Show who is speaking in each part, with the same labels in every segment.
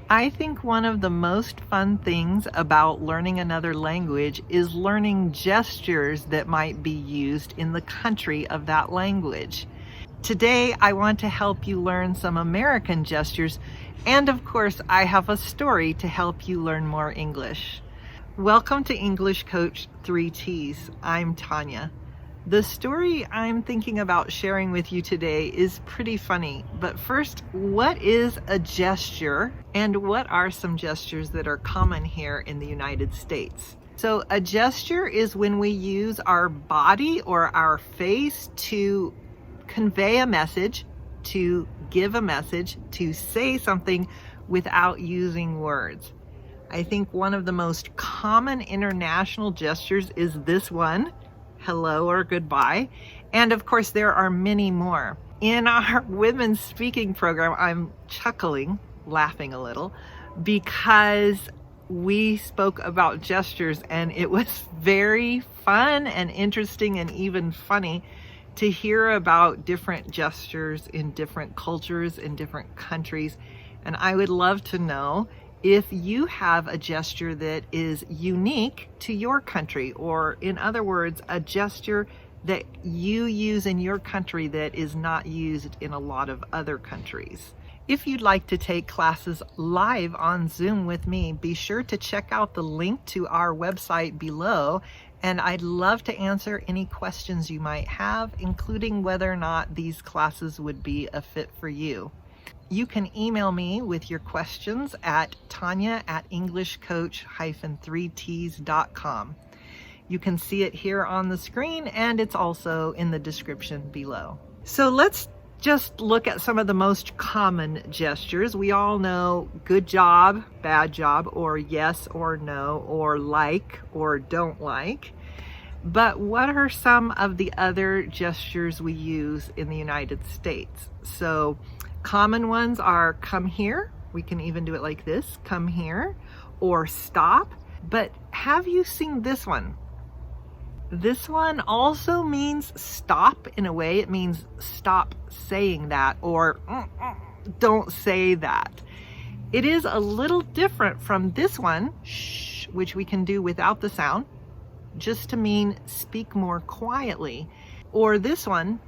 Speaker 1: I think one of the most fun things about learning another language is learning gestures that might be used in the country of that language. Today, I want to help you learn some American gestures, and of course, I have a story to help you learn more English. Welcome to English Coach 3Ts. I'm Tanya. The story I'm thinking about sharing with you today is pretty funny, but first, what is a gesture and what are some gestures that are common here in the United States? So a gesture is when we use our body or our face to convey a message, to give a message, to say something without using words. I think one of the most common international gestures is this one, hello or goodbye. And of course, there are many more. In our women's speaking program, I'm chuckling, laughing a little, because we spoke about gestures and it was very fun and interesting and even funny to hear about different gestures in different cultures, in different countries. And I would love to know if you have a gesture that is unique to your country, or in other words, a gesture that you use in your country that is not used in a lot of other countries. If you'd like to take classes live on Zoom with me, be sure to check out the link to our website below, and I'd love to answer any questions you might have, including whether or not these classes would be a fit for you. You can email me with your questions at tanya@englishcoach-3ts.com. You can see it here on the screen, and it's also in the description below. So let's just look at some of the most common gestures. We all know good job, bad job, or yes or no, or like or don't like. But what are some of the other gestures we use in the United States? So common ones are come here. We can even do it like this, come here, or stop. But have you seen this one? This one also means stop in a way. It means stop saying that, or don't say that. It is a little different from this one, shh, which we can do without the sound, just to mean speak more quietly. Or this one,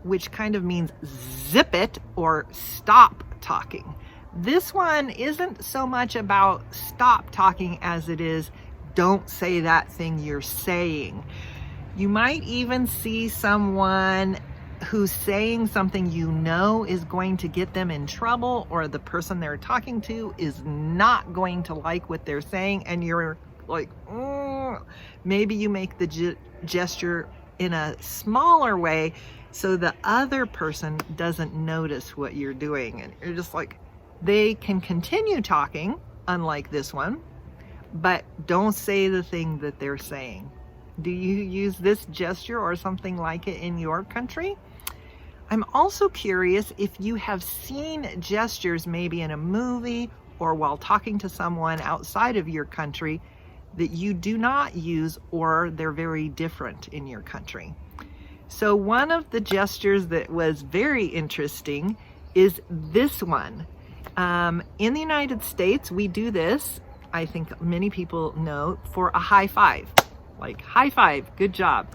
Speaker 1: which kind of means zip it or stop talking. This one isn't so much about stop talking as it is don't say that thing you're saying. You might even see someone who's saying something you know is going to get them in trouble, or the person they're talking to is not going to like what they're saying, and you're like, maybe you make the gesture in a smaller way so the other person doesn't notice what you're doing, and you're just like, they can continue talking, unlike this one, but don't say the thing that they're saying. Do you use this gesture or something like it in your country? I'm also curious if you have seen gestures maybe in a movie or while talking to someone outside of your country that you do not use, or they're very different in your country. So one of the gestures that was very interesting is this one. In the United States, we do this, I think many people know, for a high five, like high five, good job.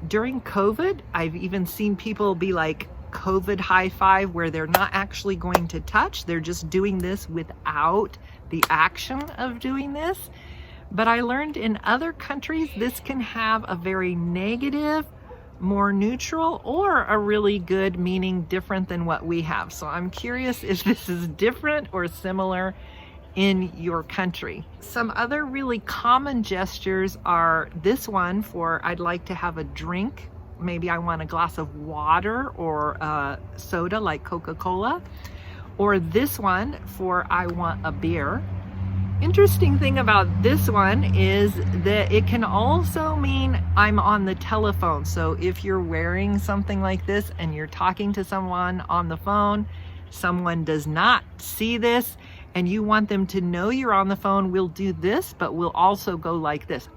Speaker 1: During COVID, I've even seen people be like COVID high five, where they're not actually going to touch, they're just doing this without the action of doing this. But I learned in other countries, this can have a very negative, more neutral, or a really good meaning different than what we have. So I'm curious if this is different or similar in your country. Some other really common gestures are this one for I'd like to have a drink. Maybe I want a glass of water or soda like Coca-Cola. Or this one for I want a beer. Interesting thing about this one is that it can also mean I'm on the telephone. So if you're wearing something like this and you're talking to someone on the phone, someone does not see this, and you want them to know you're on the phone, we'll do this, but we'll also go like this.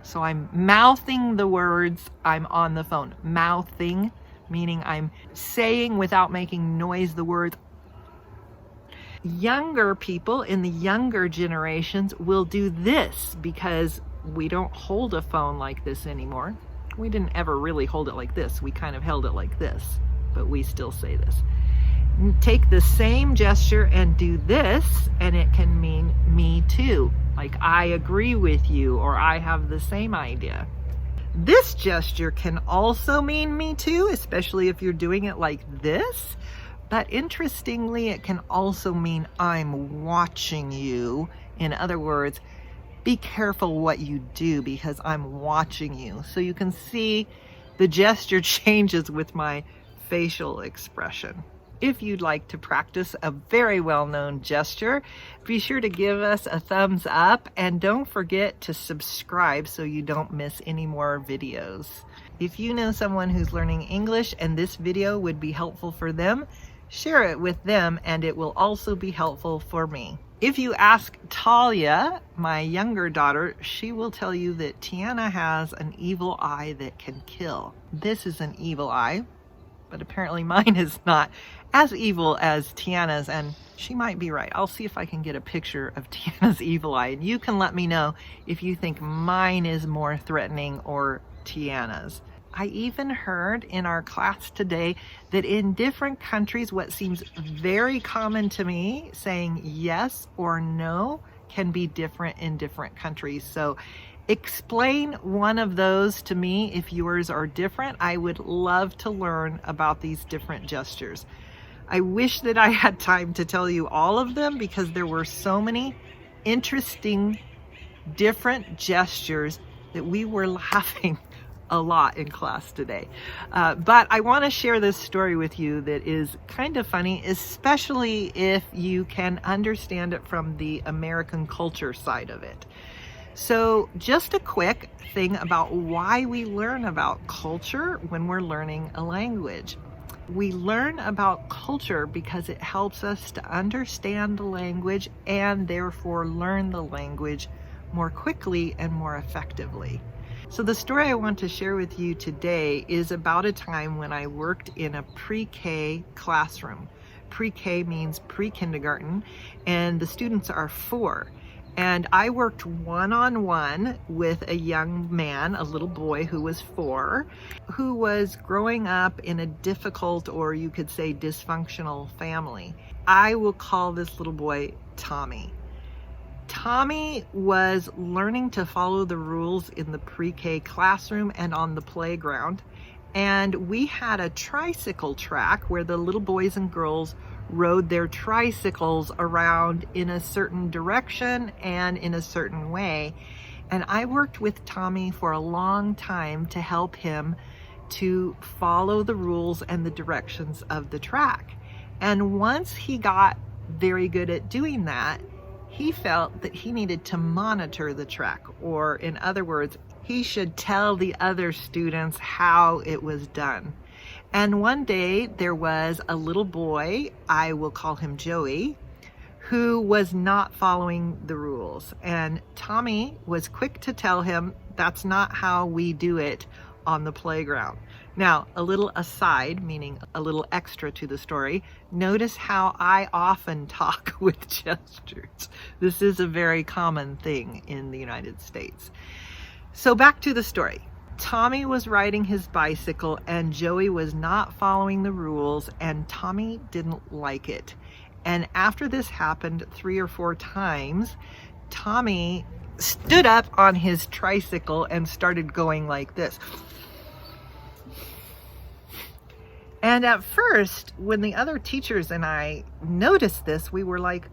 Speaker 1: So I'm mouthing the words, I'm on the phone. Mouthing, meaning I'm saying without making noise the words. Younger people in the younger generations will do this because we don't hold a phone like this anymore. We didn't ever really hold it like this. We kind of held it like this, but we still say this. Take the same gesture and do this, and it can mean me too. Like I agree with you, or I have the same idea. This gesture can also mean me too, especially if you're doing it like this. But interestingly, it can also mean I'm watching you. In other words, be careful what you do because I'm watching you. So you can see the gesture changes with my facial expression. If you'd like to practice a very well-known gesture, be sure to give us a thumbs up and don't forget to subscribe so you don't miss any more videos. If you know someone who's learning English and this video would be helpful for them, share it with them and it will also be helpful for me. If you ask Talia, my younger daughter, she will tell you that Tiana has an evil eye that can kill. This is an evil eye, but apparently mine is not as evil as Tiana's, and she might be right. I'll see if I can get a picture of Tiana's evil eye, and you can let me know if you think mine is more threatening or Tiana's. I even heard in our class today that in different countries, what seems very common to me, saying yes or no, can be different in different countries. So explain one of those to me if yours are different. I would love to learn about these different gestures. I wish that I had time to tell you all of them because there were so many interesting different gestures that we were laughing a lot in class today. But I want to share this story with you that is kind of funny, especially if you can understand it from the American culture side of it. So just a quick thing about why we learn about culture when we're learning a language. We learn about culture because it helps us to understand the language and therefore learn the language more quickly and more effectively. So the story I want to share with you today is about a time when I worked in a pre-K classroom. Pre-K means pre-kindergarten, and the students are 4. And I worked one-on-one with a young man, a little boy who was 4, who was growing up in a difficult, or you could say dysfunctional family. I will call this little boy Tommy. Tommy was learning to follow the rules in the pre-K classroom and on the playground. And we had a tricycle track where the little boys and girls rode their tricycles around in a certain direction and in a certain way. And I worked with Tommy for a long time to help him to follow the rules and the directions of the track. And once he got very good at doing that, he felt that he needed to monitor the track, or in other words, he should tell the other students how it was done. And one day there was a little boy, I will call him Joey, who was not following the rules. And Tommy was quick to tell him that's not how we do it on the playground. Now, a little aside, meaning a little extra to the story, notice how I often talk with gestures. This is a very common thing in the United States. So back to the story. Tommy was riding his bicycle and Joey was not following the rules, and Tommy didn't like it. And after this happened 3 or 4 times, Tommy stood up on his tricycle and started going like this. And at first, when the other teachers and I noticed this, we were like,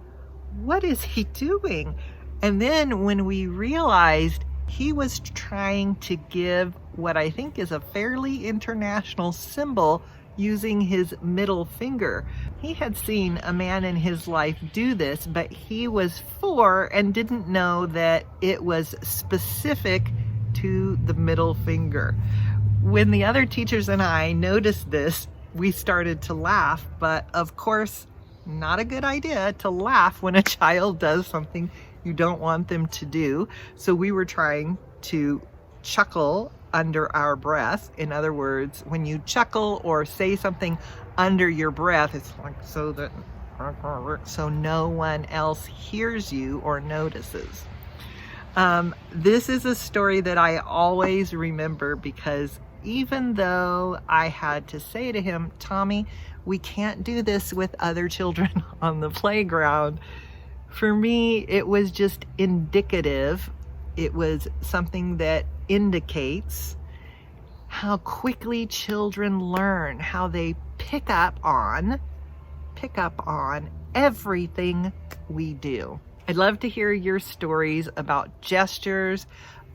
Speaker 1: what is he doing? And then when we realized he was trying to give what I think is a fairly international symbol using his middle finger. He had seen a man in his life do this, but he was 4 and didn't know that it was specific to the middle finger. When the other teachers and I noticed this, we started to laugh, but of course, not a good idea to laugh when a child does something you don't want them to do. So we were trying to chuckle under our breath. In other words, when you chuckle or say something under your breath, it's like so that so no one else hears you or notices. This is a story that I always remember because even though I had to say to him, Tommy, we can't do this with other children on the playground, for me, it was just indicative. It was something that indicates how quickly children learn, how they pick up on everything we do. I'd love to hear your stories about gestures,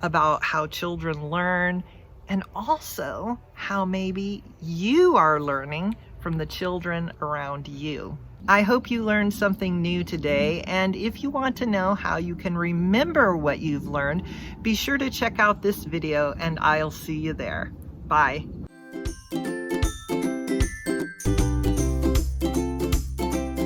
Speaker 1: about how children learn, and also how maybe you are learning from the children around you. I hope you learned something new today, and if you want to know how you can remember what you've learned, be sure to check out this video and I'll see you there. Bye.